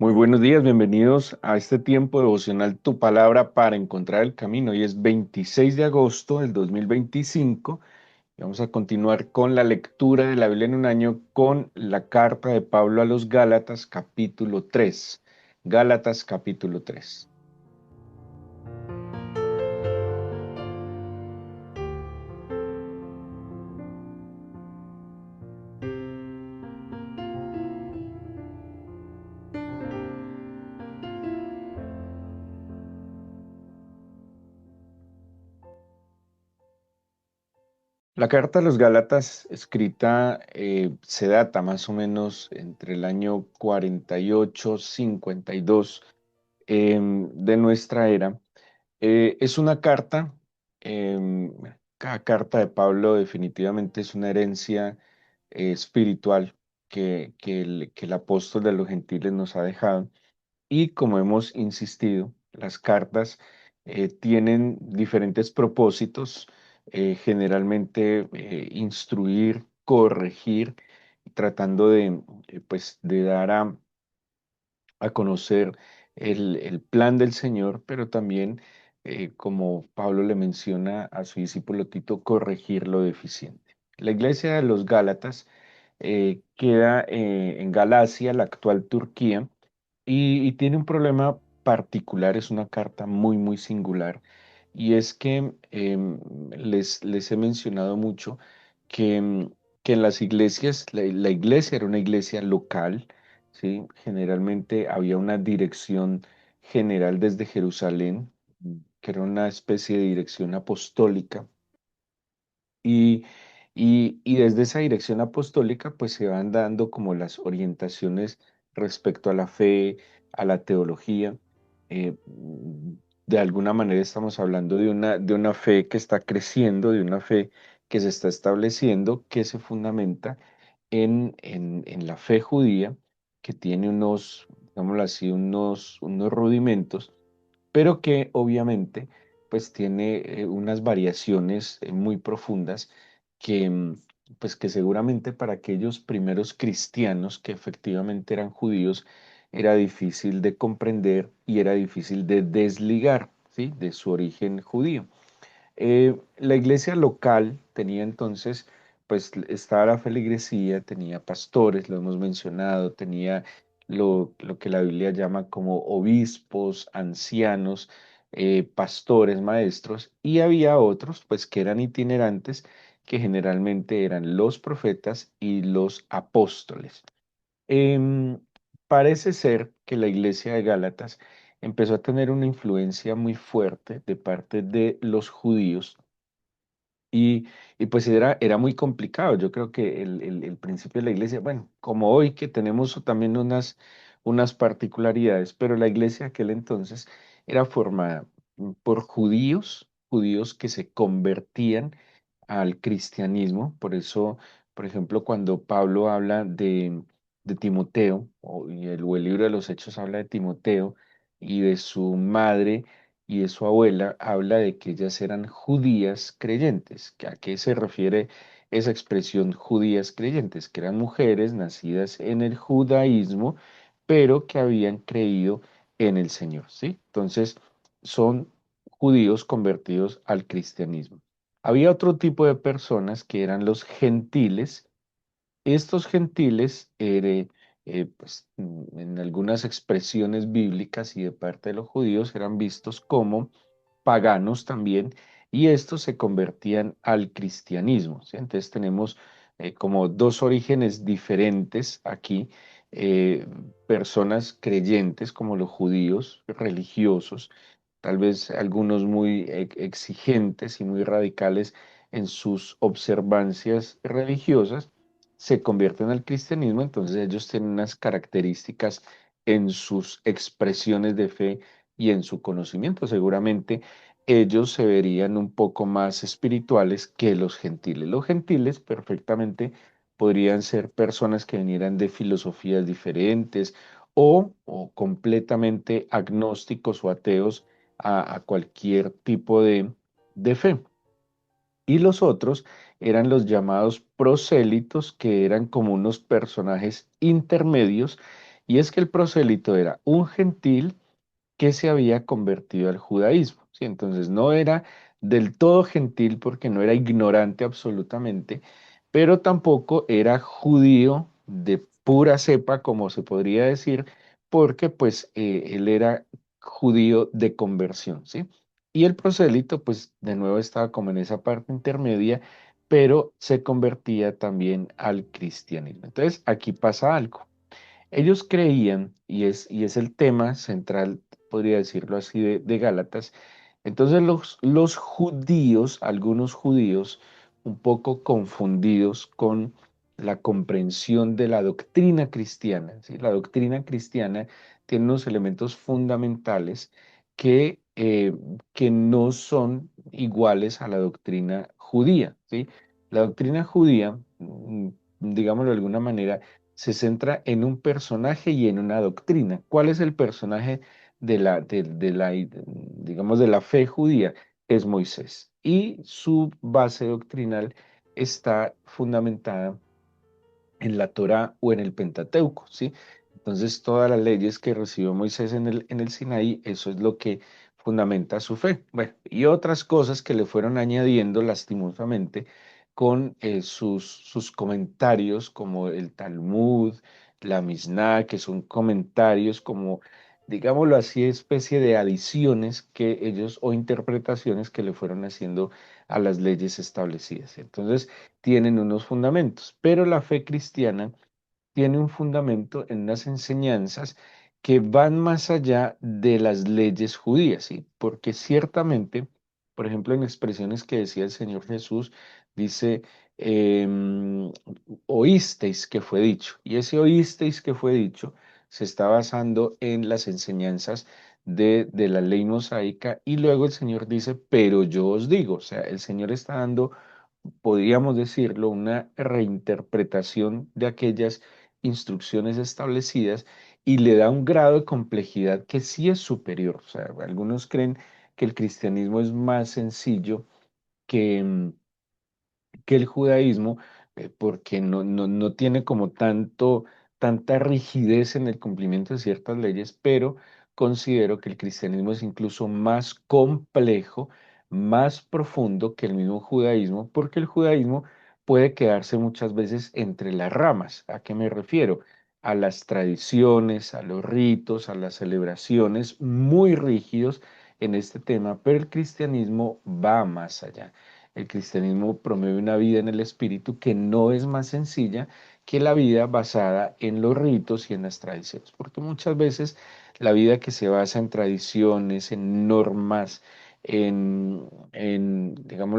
Muy buenos días, bienvenidos a este tiempo devocional Tu Palabra para encontrar el camino. Hoy es 26 de agosto del 2025 y vamos a continuar con la lectura de la Biblia en un año con la carta de Pablo a los Gálatas capítulo 3. Gálatas capítulo 3. La carta a los Gálatas escrita se data más o menos entre el año 48-52 de nuestra era. Es una carta, cada carta de Pablo definitivamente es una herencia espiritual que el apóstol de los gentiles nos ha dejado. Y como hemos insistido, las cartas tienen diferentes propósitos, generalmente instruir, corregir, tratando de dar a conocer el plan del Señor, pero también, como Pablo le menciona a su discípulo Tito, corregir lo deficiente. La iglesia de los Gálatas queda en Galacia, la actual Turquía, y tiene un problema particular, es una carta muy, muy singular, y es que les he mencionado mucho que, que en las iglesias, la iglesia era una iglesia local, ¿sí? Generalmente había una dirección general desde Jerusalén, que era una especie de dirección apostólica, y, y desde esa dirección apostólica, pues se van dando como las orientaciones respecto a la fe, a la teología. De alguna manera estamos hablando de una fe que está creciendo, de una fe que se está estableciendo, que se fundamenta en la fe judía, que tiene unos, digámoslo así, unos rudimentos, pero que obviamente pues tiene unas variaciones muy profundas que, pues que seguramente para aquellos primeros cristianos que efectivamente eran judíos era difícil de comprender y era difícil de desligar, ¿sí? De su origen judío. La iglesia local tenía entonces, pues estaba la feligresía, tenía pastores, lo hemos mencionado, tenía lo que la Biblia llama como obispos, ancianos, pastores, maestros, y había otros, pues que eran itinerantes, que generalmente eran los profetas y los apóstoles. Em, Parece ser que la iglesia de Gálatas empezó a tener una influencia muy fuerte de parte de los judíos y pues era muy complicado. Yo creo que el principio de la iglesia, bueno, como hoy que tenemos también unas particularidades, pero la iglesia de aquel entonces era formada por judíos, judíos que se convertían al cristianismo. Por eso, por ejemplo, cuando Pablo habla de Timoteo, o el libro de los Hechos habla de Timoteo y de su madre y de su abuela, habla de que ellas eran judías creyentes. ¿A qué se refiere esa expresión judías creyentes? Que eran mujeres nacidas en el judaísmo, pero que habían creído en el Señor, ¿sí? Entonces, son judíos convertidos al cristianismo. Había otro tipo de personas que eran los gentiles. Estos gentiles, pues, en algunas expresiones bíblicas y de parte de los judíos, eran vistos como paganos también, y estos se convertían al cristianismo, ¿sí? Entonces tenemos como dos orígenes diferentes aquí, eh, personas creyentes como los judíos, religiosos, tal vez algunos muy exigentes y muy radicales en sus observancias religiosas, se convierten al cristianismo. Entonces ellos tienen unas características en sus expresiones de fe y en su conocimiento. Seguramente ellos se verían un poco más espirituales que los gentiles. Los gentiles perfectamente podrían ser personas que vinieran de filosofías diferentes o completamente agnósticos o ateos a cualquier tipo de fe. Y los otros eran los llamados prosélitos, que eran como unos personajes intermedios, Y es que el prosélito era un gentil que se había convertido al judaísmo, ¿sí? Entonces no era del todo gentil porque no era ignorante absolutamente, pero tampoco era judío de pura cepa, como se podría decir, porque pues él era judío de conversión, ¿sí? Y el prosélito pues de nuevo estaba como en esa parte intermedia, pero se convertía también al cristianismo. Entonces aquí pasa algo. Ellos creían, y es el tema central, podría decirlo así, de Gálatas. Entonces los judíos, algunos judíos, un poco confundidos con la comprensión de la doctrina cristiana, ¿sí? La doctrina cristiana tiene unos elementos fundamentales que no son iguales a la doctrina judía, ¿sí? La doctrina judía, digámoslo de alguna manera, se centra en un personaje y en una doctrina. ¿Cuál es el personaje digamos, de la fe judía? Es Moisés. Y su base doctrinal está fundamentada en la Torá o en el Pentateuco, ¿sí? Entonces, todas las leyes que recibió Moisés en el Sinaí, eso es lo que fundamenta su fe. Bueno, y otras cosas que le fueron añadiendo lastimosamente con sus comentarios, como el Talmud, la Misná, que son comentarios como, digámoslo así, especie de adiciones que ellos o interpretaciones que le fueron haciendo a las leyes establecidas. Entonces, tienen unos fundamentos, pero la fe cristiana tiene un fundamento en unas enseñanzas que van más allá de las leyes judías, ¿sí? Porque ciertamente, por ejemplo, en expresiones que decía el Señor Jesús, dice, oísteis que fue dicho, y ese oísteis que fue dicho se está basando en las enseñanzas de la ley mosaica, y luego el Señor dice, pero yo os digo, o sea, el Señor está dando, podríamos decirlo, una reinterpretación de aquellas instrucciones establecidas y le da un grado de complejidad que sí es superior. O sea, algunos creen que el cristianismo es más sencillo que, que el judaísmo, porque no tiene como tanta rigidez en el cumplimiento de ciertas leyes, pero considero que el cristianismo es incluso más complejo, más profundo que el mismo judaísmo, porque el judaísmo puede quedarse muchas veces entre las ramas. ¿A qué me refiero? A las tradiciones, a los ritos, a las celebraciones muy rígidos en este tema, pero el cristianismo va más allá. El cristianismo promueve una vida en el espíritu que no es más sencilla que la vida basada en los ritos y en las tradiciones, porque muchas veces la vida que se basa en tradiciones, en normas, digámoslo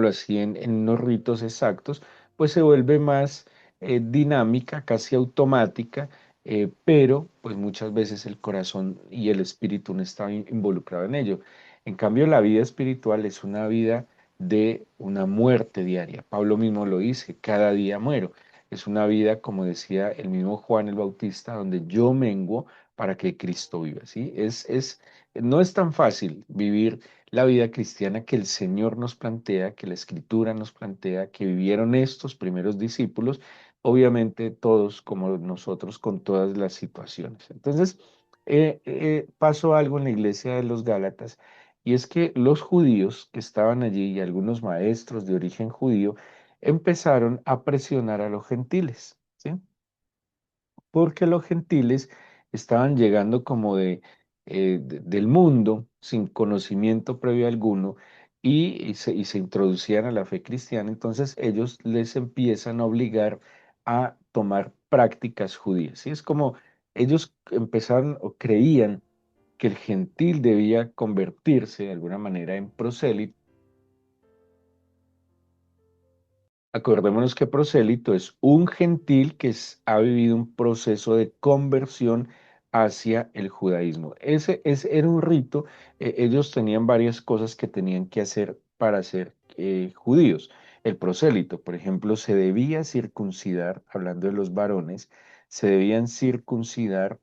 así, en unos ritos exactos, pues se vuelve más dinámica, casi automática, pero pues muchas veces el corazón y el espíritu no están involucrado en ello. En cambio, la vida espiritual es una vida de una muerte diaria. Pablo mismo lo dice, cada día muero. Es una vida, como decía el mismo Juan el Bautista, donde yo menguo para que Cristo viva, ¿sí? No es tan fácil vivir la vida cristiana que el Señor nos plantea, que la Escritura nos plantea, que vivieron estos primeros discípulos, obviamente todos como nosotros con todas las situaciones. Entonces, pasó algo en la iglesia de los Gálatas y es que los judíos que estaban allí y algunos maestros de origen judío empezaron a presionar a los gentiles, ¿sí? Porque los gentiles estaban llegando como del mundo sin conocimiento previo alguno y se introducían a la fe cristiana, entonces ellos les empiezan a obligar a tomar prácticas judías. Y es como ellos empezaron o creían que el gentil debía convertirse de alguna manera en prosélito. Acordémonos que prosélito es un gentil que ha vivido un proceso de conversión hacia el judaísmo. Ese era un rito, ellos tenían varias cosas que tenían que hacer para ser judíos. El prosélito, por ejemplo, se debía circuncidar, hablando de los varones, se debían circuncidar.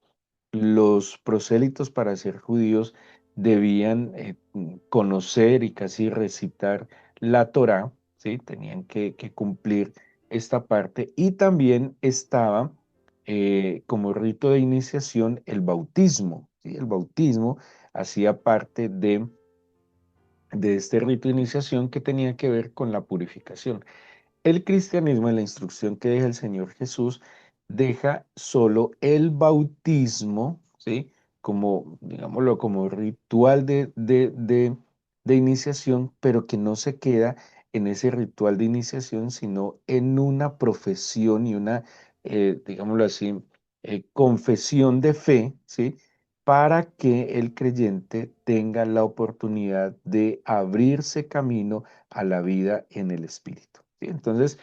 Los prosélitos para ser judíos debían conocer y casi recitar la Torá, ¿sí? Tenían que cumplir esta parte y también estaba como rito de iniciación el bautismo, ¿sí? El bautismo hacía parte de este rito de iniciación que tenía que ver con la purificación. El cristianismo, en la instrucción que deja el Señor Jesús, deja solo el bautismo, ¿sí? Como, digámoslo, como ritual de iniciación, pero que no se queda en ese ritual de iniciación, sino en una profesión y una, digámoslo así, confesión de fe, ¿sí? Para que el creyente tenga la oportunidad de abrirse camino a la vida en el Espíritu. ¿Sí? Entonces,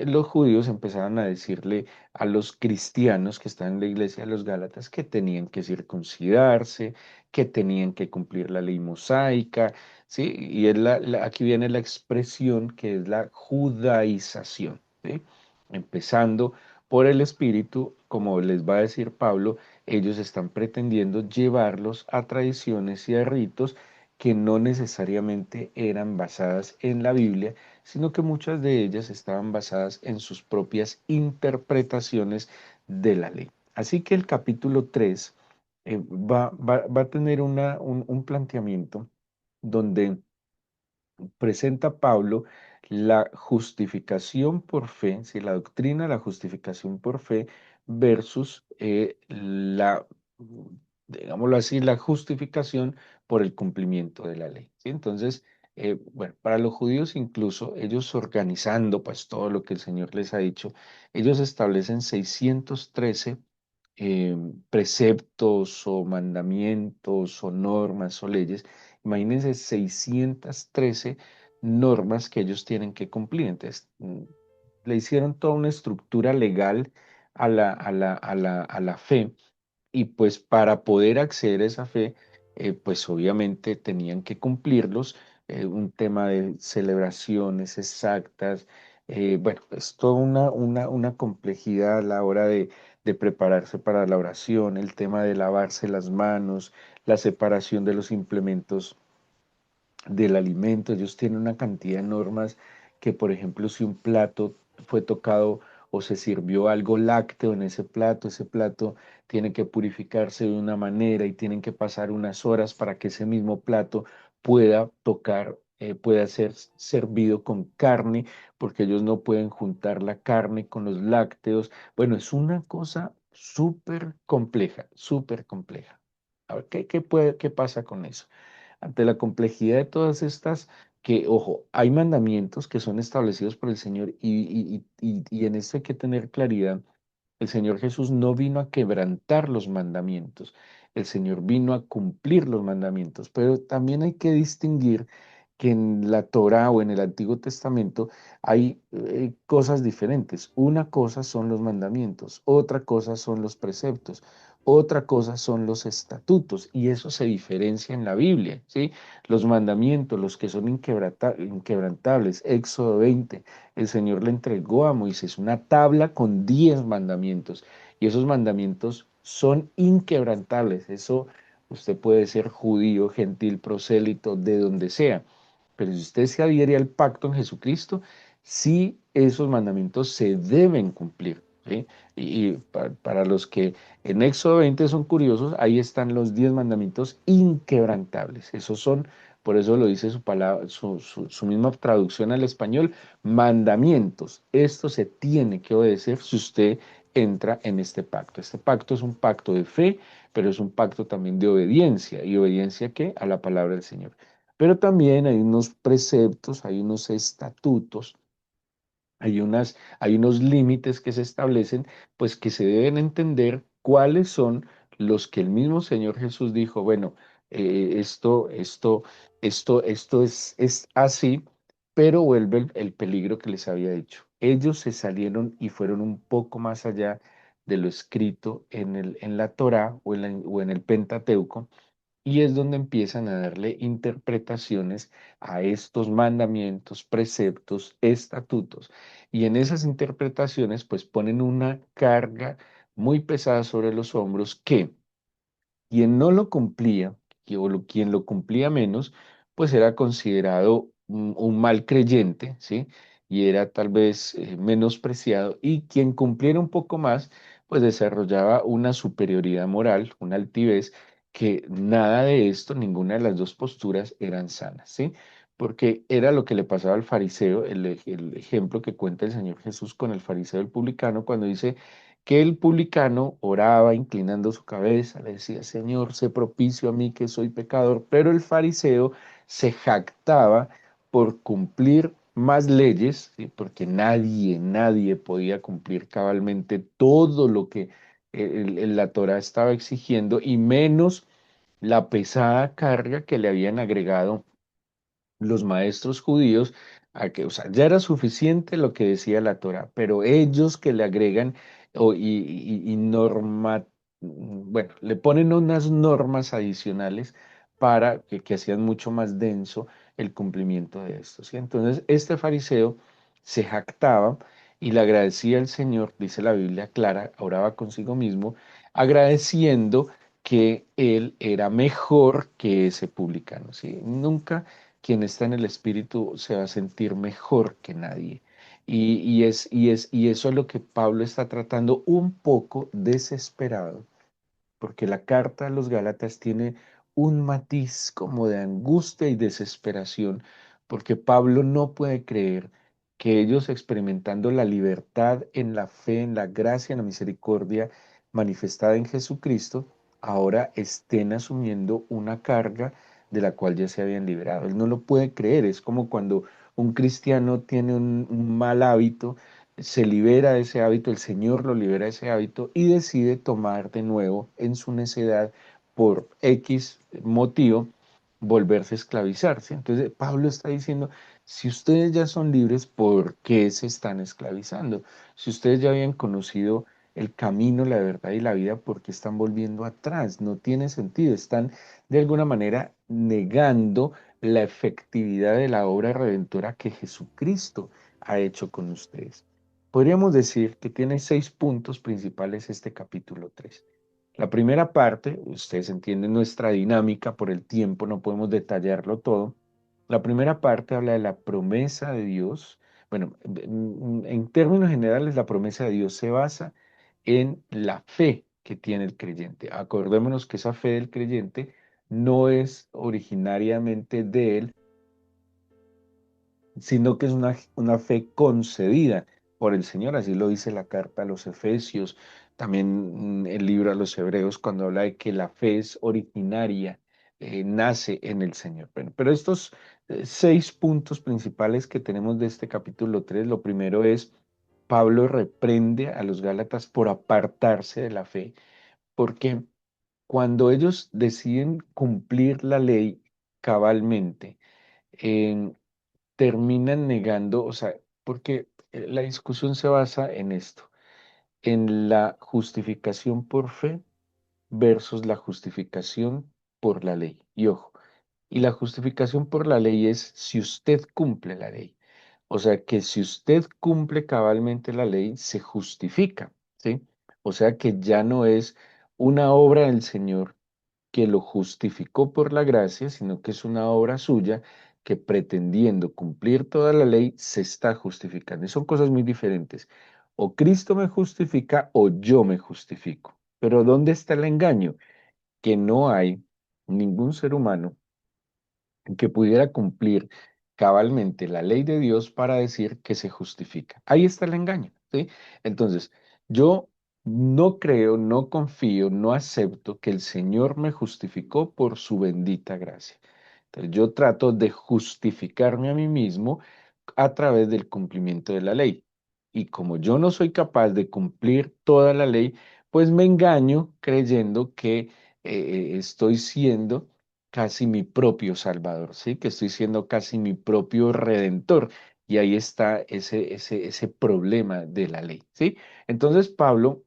los judíos empezaron a decirle a los cristianos que estaban en la iglesia de los Gálatas que tenían que circuncidarse, que tenían que cumplir la ley mosaica, ¿sí? Y es aquí viene la expresión que es la judaización, ¿sí? Empezando por el Espíritu, como les va a decir Pablo, ellos están pretendiendo llevarlos a tradiciones y a ritos que no necesariamente eran basadas en la Biblia, sino que muchas de ellas estaban basadas en sus propias interpretaciones de la ley. Así que el capítulo 3 va a tener un planteamiento donde presenta Pablo la justificación por fe, si la doctrina de la justificación por fe versus digámoslo así, la justificación por el cumplimiento de la ley. ¿Sí? Entonces, bueno, para los judíos incluso, ellos organizando pues todo lo que el Señor les ha dicho, ellos establecen 613 preceptos o mandamientos o normas o leyes. Imagínense 613 normas que ellos tienen que cumplir. Entonces, le hicieron toda una estructura legal a la fe y pues para poder acceder a esa fe, pues obviamente tenían que cumplirlos, un tema de celebraciones exactas, bueno, es toda una complejidad a la hora de prepararse para la oración, el tema de lavarse las manos, la separación de los implementos del alimento. Ellos tienen una cantidad de normas que, por ejemplo, si un plato fue tocado o se sirvió algo lácteo en ese plato tiene que purificarse de una manera y tienen que pasar unas horas para que ese mismo plato pueda tocar, pueda ser servido con carne, porque ellos no pueden juntar la carne con los lácteos. Bueno, es una cosa súper compleja, súper compleja. A ver, ¿qué pasa con eso? Ante la complejidad de todas estas, que, ojo, hay mandamientos que son establecidos por el Señor y en esto hay que tener claridad. El Señor Jesús no vino a quebrantar los mandamientos, el Señor vino a cumplir los mandamientos, pero también hay que distinguir que en la Torá o en el Antiguo Testamento hay cosas diferentes. Una cosa son los mandamientos, otra cosa son los preceptos, otra cosa son los estatutos, y eso se diferencia en la Biblia, ¿sí? Los mandamientos, los que son inquebrantables, Éxodo 20, el Señor le entregó a Moisés una tabla con 10 mandamientos, y esos mandamientos son inquebrantables. Eso usted puede ser judío, gentil, prosélito, de donde sea, pero si usted se adhiere al pacto en Jesucristo, sí esos mandamientos se deben cumplir, ¿sí? Y para los que en Éxodo 20 son curiosos, ahí están los 10 mandamientos inquebrantables. Esos son, por eso lo dice su palabra, su misma traducción al español, mandamientos. Esto se tiene que obedecer si usted entra en este pacto. Este pacto es un pacto de fe, pero es un pacto también de obediencia. ¿Y obediencia qué? A la palabra del Señor. Pero también hay unos preceptos, hay unos estatutos, hay unos límites que se establecen, pues que se deben entender cuáles son los que el mismo Señor Jesús dijo, bueno, esto es así, pero vuelve el peligro que les había dicho. Ellos se salieron y fueron un poco más allá de lo escrito en la Torá o en el Pentateuco, y es donde empiezan a darle interpretaciones a estos mandamientos, preceptos, estatutos. Y en esas interpretaciones, pues ponen una carga muy pesada sobre los hombros que quien no lo cumplía, quien lo cumplía menos, pues era considerado un mal creyente, ¿sí? Y era tal vez menospreciado. Y quien cumpliera un poco más, pues desarrollaba una superioridad moral, una altivez, que nada de esto, ninguna de las dos posturas eran sanas, ¿sí? Porque era lo que le pasaba al fariseo, el ejemplo que cuenta el Señor Jesús con el fariseo y el publicano, cuando dice que el publicano oraba inclinando su cabeza, le decía, Señor, sé propicio a mí que soy pecador, pero el fariseo se jactaba por cumplir más leyes, ¿sí? Porque nadie podía cumplir cabalmente todo lo que la Torá estaba exigiendo, y menos la pesada carga que le habían agregado los maestros judíos, a que, o sea, ya era suficiente lo que decía la Torá, pero ellos que le agregan bueno, le ponen unas normas adicionales para que hacían mucho más denso el cumplimiento de esto, ¿sí? Entonces, este fariseo se jactaba y le agradecía al Señor, dice la Biblia clara, oraba consigo mismo, agradeciendo que él era mejor que ese publicano, ¿sí? Nunca quien está en el espíritu se va a sentir mejor que nadie. Y eso es lo que Pablo está tratando un poco desesperado, porque la carta a los Gálatas tiene un matiz como de angustia y desesperación, porque Pablo no puede creer que ellos, experimentando la libertad en la fe, en la gracia, en la misericordia manifestada en Jesucristo, ahora estén asumiendo una carga de la cual ya se habían liberado. Él no lo puede creer. Es como cuando un cristiano tiene un mal hábito, se libera de ese hábito, el Señor lo libera de ese hábito y decide tomar de nuevo en su necedad, por X motivo, volverse a esclavizar, ¿sí? Entonces Pablo está diciendo, si ustedes ya son libres, ¿por qué se están esclavizando? Si ustedes ya habían conocido el camino, la verdad y la vida, ¿por qué están volviendo atrás? No tiene sentido, están de alguna manera negando la efectividad de la obra redentora que Jesucristo ha hecho con ustedes. Podríamos decir que tiene 6 puntos principales este capítulo 3. La primera parte, ustedes entienden nuestra dinámica por el tiempo, no podemos detallarlo todo. La primera parte habla de la promesa de Dios. Bueno, en términos generales, la promesa de Dios se basa en la fe que tiene el creyente. Acordémonos que esa fe del creyente no es originariamente de él, sino que es una fe concedida por el Señor, así lo dice la carta a los Efesios, también el libro a los Hebreos, cuando habla de que la fe es originaria, nace en el Señor. Bueno, pero estos 6 puntos principales que tenemos de este capítulo 3, lo primero es, Pablo reprende a los Gálatas por apartarse de la fe, porque cuando ellos deciden cumplir la ley cabalmente, terminan negando, o sea, porque la discusión se basa en esto, en la justificación por fe versus la justificación por la ley. Y ojo, y la justificación por la ley es si usted cumple la ley. O sea que si usted cumple cabalmente la ley, se justifica, ¿sí? O sea que ya no es una obra del Señor que lo justificó por la gracia, sino que es una obra suya que, pretendiendo cumplir toda la ley, se está justificando. Y son cosas muy diferentes. O Cristo me justifica o yo me justifico. Pero ¿dónde está el engaño? Que no hay ningún ser humano que pudiera cumplir cabalmente la ley de Dios para decir que se justifica. Ahí está el engaño, ¿sí? Entonces, yo no creo, no confío, no acepto que el Señor me justificó por su bendita gracia. Entonces, yo trato de justificarme a mí mismo a través del cumplimiento de la ley. Y como yo no soy capaz de cumplir toda la ley, pues me engaño creyendo que estoy siendo casi mi propio Salvador, ¿sí? Que estoy siendo casi mi propio Redentor. Y ahí está ese problema de la ley, ¿sí? Entonces Pablo,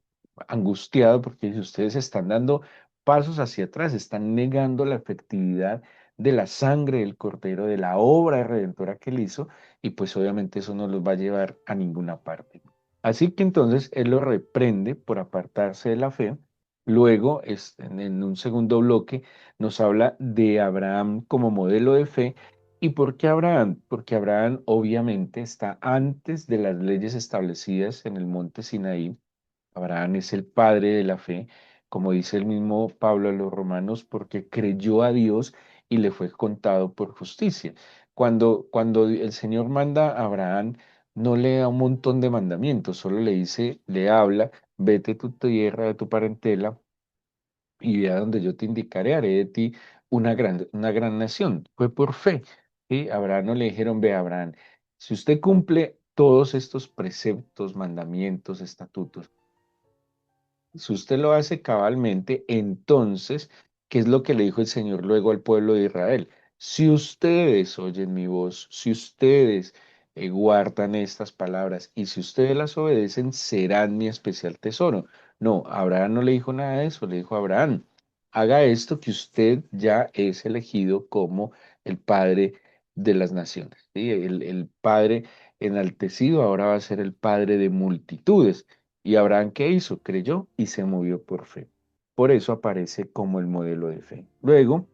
angustiado, porque dice, ustedes están dando pasos hacia atrás, están negando la efectividad de la sangre del Cordero, de la obra redentora que él hizo, y pues obviamente eso no los va a llevar a ninguna parte. Así que entonces él lo reprende por apartarse de la fe. Luego, en un segundo bloque, nos habla de Abraham como modelo de fe. ¿Y por qué Abraham? Porque Abraham obviamente está antes de las leyes establecidas en el monte Sinaí, Abraham es el padre de la fe, como dice el mismo Pablo a los romanos, porque creyó a Dios y le fue contado por justicia. Cuando el Señor manda a Abraham, no le da un montón de mandamientos, solo le dice, le habla, vete a tu tierra, de tu parentela, y ve a donde yo te indicaré, haré de ti una gran nación. Fue por fe. ¿Sí? A Abraham no le dijeron, ve Abraham, si usted cumple todos estos preceptos, mandamientos, estatutos, si usted lo hace cabalmente, entonces, ¿qué es lo que le dijo el Señor luego al pueblo de Israel? Si ustedes oyen mi voz, si ustedes guardan estas palabras y si ustedes las obedecen, serán mi especial tesoro. No, Abraham no le dijo nada de eso, le dijo a Abraham, haga esto que usted ya es elegido como el padre de las naciones. ¿Sí? El padre enaltecido ahora va a ser el padre de multitudes. ¿Y Abraham qué hizo? Creyó y se movió por fe. Por eso aparece como el modelo de fe. Luego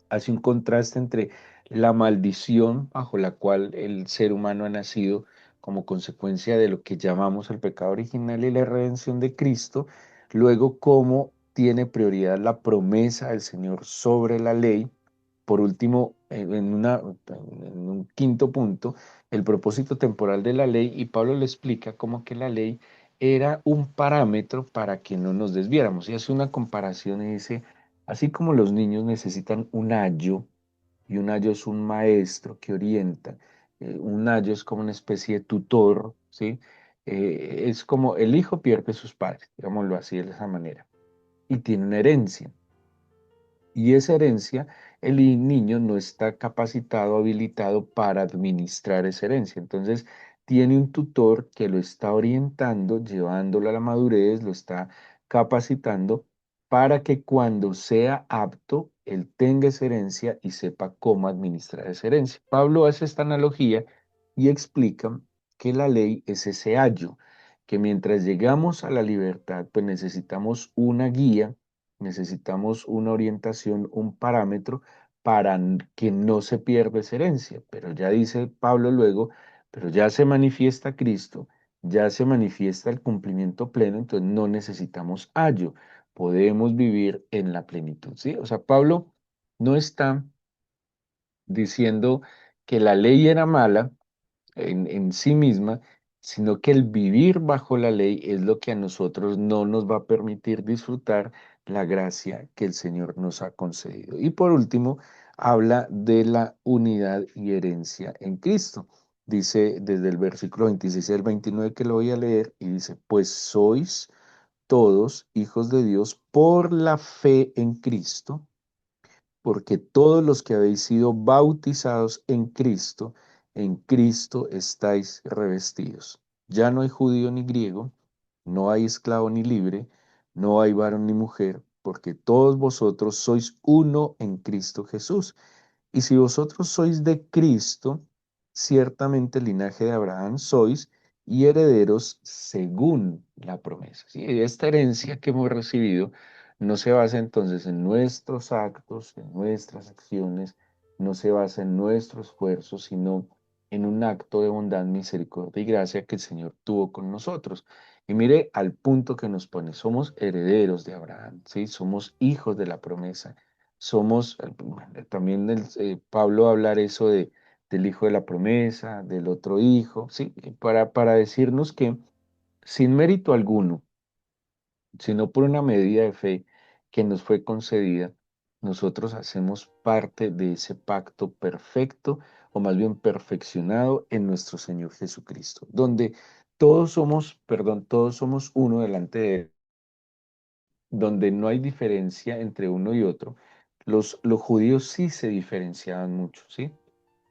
hace un contraste entre la maldición bajo la cual el ser humano ha nacido como consecuencia de lo que llamamos el pecado original y la redención de Cristo. Luego cómo tiene prioridad la promesa del Señor sobre la ley. Por último, en un quinto punto, el propósito temporal de la ley, y Pablo le explica cómo que la ley era un parámetro para que no nos desviáramos. Y hace una comparación y dice, así como los niños necesitan un ayo, y un ayo es un maestro que orienta, un ayo es como una especie de tutor, ¿sí? Es como el hijo pierde sus padres, digámoslo así de esa manera, y tiene una herencia. Y esa herencia, el niño no está capacitado, habilitado para administrar esa herencia. Entonces, tiene un tutor que lo está orientando, llevándolo a la madurez, lo está capacitando para que cuando sea apto, él tenga esa herencia y sepa cómo administrar esa herencia. Pablo hace esta analogía y explica que la ley es ese ayo, que mientras llegamos a la libertad, pues necesitamos una guía, necesitamos una orientación, un parámetro para que no se pierda esa herencia. Pero ya dice Pablo luego, pero ya se manifiesta Cristo, ya se manifiesta el cumplimiento pleno, entonces no necesitamos ayo, podemos vivir en la plenitud, ¿sí? O sea, Pablo no está diciendo que la ley era mala, en sí misma, sino que el vivir bajo la ley es lo que a nosotros no nos va a permitir disfrutar la gracia que el Señor nos ha concedido. Y por último, habla de la unidad y herencia en Cristo. Dice desde el versículo 26 al 29 que lo voy a leer y dice, pues sois todos hijos de Dios por la fe en Cristo, porque todos los que habéis sido bautizados en Cristo estáis revestidos. Ya no hay judío ni griego, no hay esclavo ni libre, no hay varón ni mujer, porque todos vosotros sois uno en Cristo Jesús. Y si vosotros sois de Cristo, ciertamente el linaje de Abraham sois y herederos según la promesa. ¿Sí? Esta herencia que hemos recibido no se basa entonces en nuestros actos, en nuestras acciones, no se basa en nuestro esfuerzo, sino en un acto de bondad, misericordia y gracia que el Señor tuvo con nosotros. Y mire al punto que nos pone, somos herederos de Abraham, ¿sí? Somos hijos de la promesa. Somos, bueno, también Pablo hablar eso del hijo de la promesa, del otro hijo, ¿sí? Para decirnos que sin mérito alguno, sino por una medida de fe que nos fue concedida, nosotros hacemos parte de ese pacto perfecto, o más bien perfeccionado en nuestro Señor Jesucristo, donde todos somos, perdón, todos somos uno delante de Él, donde no hay diferencia entre uno y otro. Los judíos sí se diferenciaban mucho, ¿sí?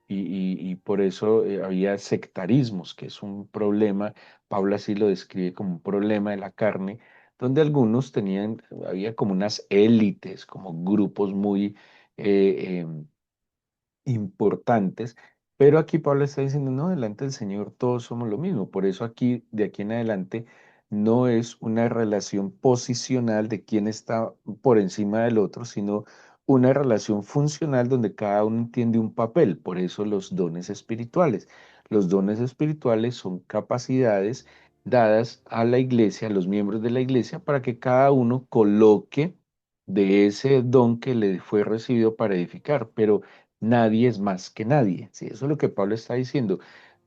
Y por eso había sectarismos, que es un problema, Pablo así lo describe como un problema de la carne, donde algunos tenían, había como unas élites, como grupos muy importantes, pero aquí Pablo está diciendo, no, delante del Señor todos somos lo mismo, por eso aquí, de aquí en adelante, no es una relación posicional de quién está por encima del otro, sino una relación funcional donde cada uno entiende un papel, por eso los dones espirituales. Los dones espirituales son capacidades dadas a la iglesia, a los miembros de la iglesia, para que cada uno coloque de ese don que le fue recibido para edificar, pero nadie es más que nadie, ¿sí? Eso es lo que Pablo está diciendo.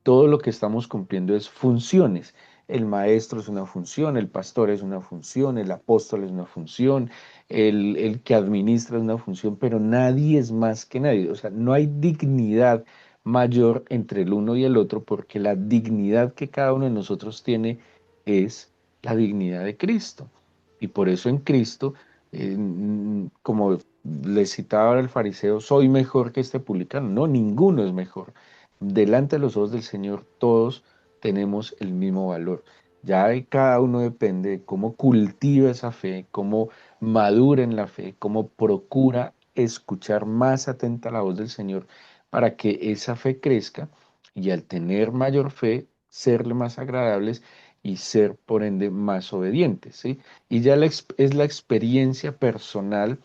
Todo lo que estamos cumpliendo es funciones. El maestro es una función, el pastor es una función, el apóstol es una función, el que administra es una función, pero nadie es más que nadie. O sea, no hay dignidad mayor entre el uno y el otro, porque la dignidad que cada uno de nosotros tiene es la dignidad de Cristo. Y por eso en Cristo, como le citaba ahora el fariseo, soy mejor que este publicano. No, ninguno es mejor. Delante de los ojos del Señor, todos tenemos el mismo valor. Ya de cada uno depende de cómo cultiva esa fe, cómo madura en la fe, cómo procura escuchar más atenta la voz del Señor para que esa fe crezca y al tener mayor fe, serle más agradables y ser por ende más obedientes, ¿sí? Y ya es la experiencia personal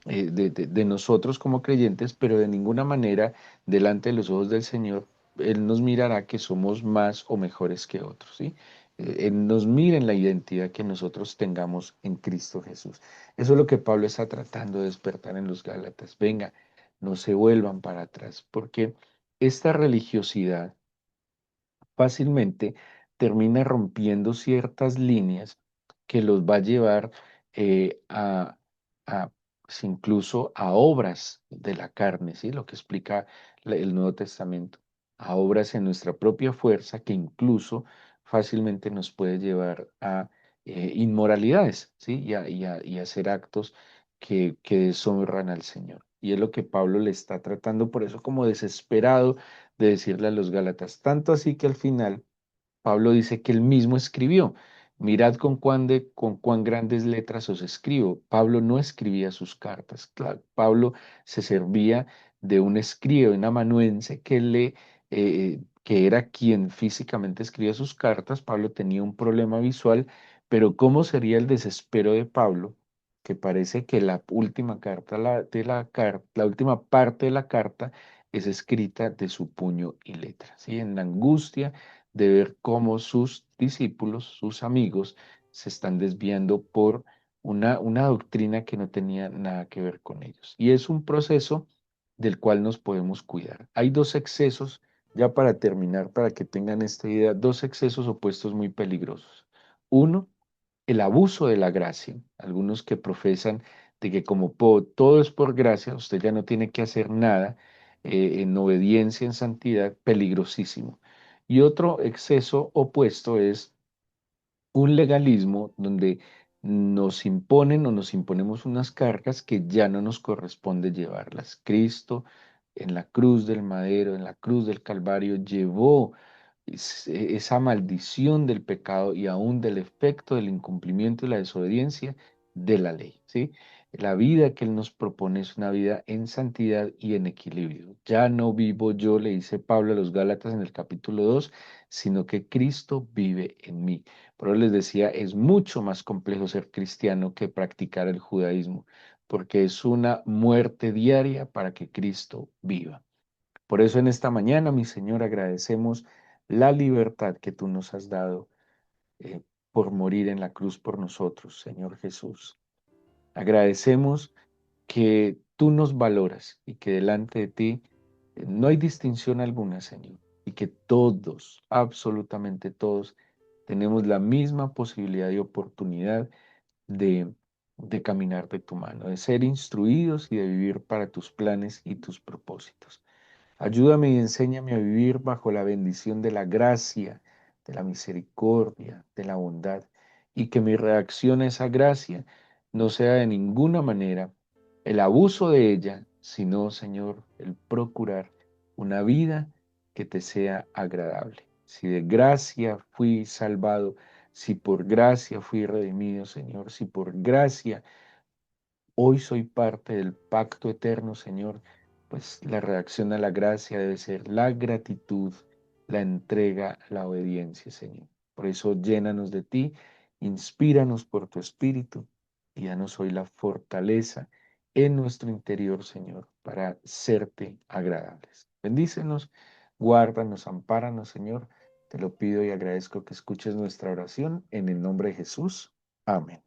de nosotros como creyentes, pero de ninguna manera delante de los ojos del Señor, Él nos mirará que somos más o mejores que otros, ¿sí? Él nos mira en la identidad que nosotros tengamos en Cristo Jesús. Eso es lo que Pablo está tratando de despertar en los Gálatas. Venga, no se vuelvan para atrás, porque esta religiosidad fácilmente termina rompiendo ciertas líneas que los va a llevar a, pues, incluso a obras de la carne, ¿sí? Lo que explica el Nuevo Testamento, a obras en nuestra propia fuerza que incluso fácilmente nos puede llevar a inmoralidades, ¿sí? Y a hacer actos que deshonran al Señor. Y es lo que Pablo le está tratando, por eso como desesperado de decirle a los Gálatas, tanto así que al final Pablo dice que él mismo escribió. Mirad con cuán grandes letras os escribo. Pablo no escribía sus cartas. Claro, Pablo se servía de un escriba, un amanuense que era quien físicamente escribía sus cartas. Pablo tenía un problema visual, pero ¿cómo sería el desespero de Pablo? Que parece que la última carta la última parte de la carta es escrita de su puño y letra, ¿sí? En la angustia de ver cómo sus discípulos, sus amigos, se están desviando por una doctrina que no tenía nada que ver con ellos. Y es un proceso del cual nos podemos cuidar. Hay dos excesos, ya para terminar, para que tengan esta idea, dos excesos opuestos muy peligrosos. Uno, el abuso de la gracia. Algunos que profesan de que como todo es por gracia, usted ya no tiene que hacer nada en obediencia, en santidad, peligrosísimo. Y otro exceso opuesto es un legalismo donde nos imponen o nos imponemos unas cargas que ya no nos corresponde llevarlas. Cristo en la cruz del madero, en la cruz del Calvario, llevó esa maldición del pecado y aún del efecto del incumplimiento y la desobediencia de la ley, ¿sí? La vida que Él nos propone es una vida en santidad y en equilibrio. Ya no vivo yo, le dice Pablo a los Gálatas en el capítulo 2, sino que Cristo vive en mí. Pero les decía, es mucho más complejo ser cristiano que practicar el judaísmo, porque es una muerte diaria para que Cristo viva. Por eso en esta mañana, mi Señor, agradecemos la libertad que tú nos has dado por morir en la cruz por nosotros, Señor Jesús. Agradecemos que tú nos valoras y que delante de ti no hay distinción alguna, Señor, y que todos, absolutamente todos, tenemos la misma posibilidad y oportunidad de, de caminar de tu mano, de ser instruidos y de vivir para tus planes y tus propósitos. Ayúdame y enséñame a vivir bajo la bendición de la gracia, de la misericordia, de la bondad, y que mi reacción a esa gracia no sea de ninguna manera el abuso de ella, sino, Señor, el procurar una vida que te sea agradable. Si de gracia fui salvado, si por gracia fui redimido, Señor, si por gracia hoy soy parte del pacto eterno, Señor, pues la reacción a la gracia debe ser la gratitud, la entrega, la obediencia, Señor. Por eso llénanos de ti, inspíranos por tu espíritu y danos hoy la fortaleza en nuestro interior, Señor, para serte agradables. Bendícenos, guárdanos, ampáranos, Señor, Te lo pido y agradezco que escuches nuestra oración en el nombre de Jesús. Amén.